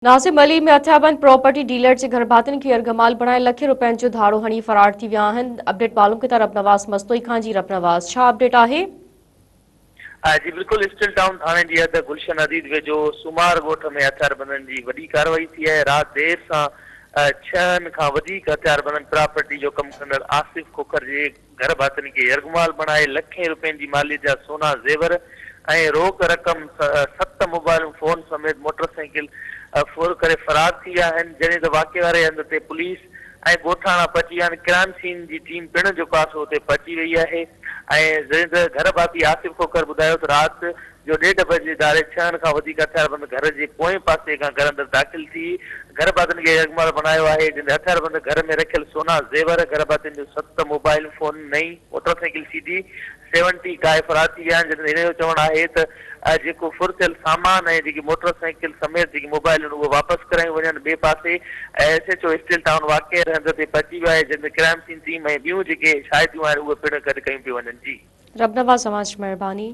नासिम अली में हथियाबंद property dealer जे घर भातियुनि खे अर्गमाल बणाए लखे रुपयनि जो धाड़ो हणी फरार थी विया आहिनि। अपडेट मालूम कंदा रबनवाज़ मस्तोई खां। जी रबनवाज़, छा अपडेट आहे? जी बिल्कुल, स्टील टाउन थाने जी हद गुलशन अदीद वेझो सुमार ॻोठ में हथियारबंदनि जी वॾी कार्रवाई थी आहे। राति देर सां 6 खां वधीक हथियारबंदनि प्रॉपर्टी जो कमु कंदड़ आसिफ खोखर जे घर भातियुनि खे यरगमाल बणाए लखें रुपयनि जी मालियत जा सोना ज़ेवर ऐं रोक रक़म 7 मोबाइल फोन समेत मोटरसाइकिल फोर करे फरार थी विया आहिनि। जॾहिं त वाक़े वारे हंध ते पुलिस ऐं ॻोठाणा पहुची विया आहिनि। क्राइम सीन जी टीम पिणु जेको आहे सो हुते पहुची वई आहे। ऐं जॾहिं त घर भाती आसिफ खोखर ॿुधायो त राति जो 1:30 बजे दारे 6 खां वधीक हथियारबंद घर जे पोएं पासे खां घर अंदरि दाख़िल थी घर भातियुनि खे यरगमाल बणायो आहे। जंहिं हथियारबंद घर में रखियल सोना ज़ेवर, घर भातियुनि जो 7 मोबाइल फोन, नई मोटरसाइकिल CD 70 गाए फरार थी विया आहिनि। जॾहिं हिन जो चवणु आहे त जेको फुरथियल सामान ऐं जेकी मोटरसाइकिल समेत जेकी मोबाइल आहिनि उहे वापसि करायूं वञनि। ॿिए पासे SHO स्टील टाउन वाक़े हंध ते पहुची वियो आहे, जंहिंमें क्राइम सीन टीम ऐं ॿियूं जेके शायदियूं आहिनि उहे पिणु गॾु कयूं पियूं वञनि। जी रबनवाज़, तव्हांजी महिरबानी।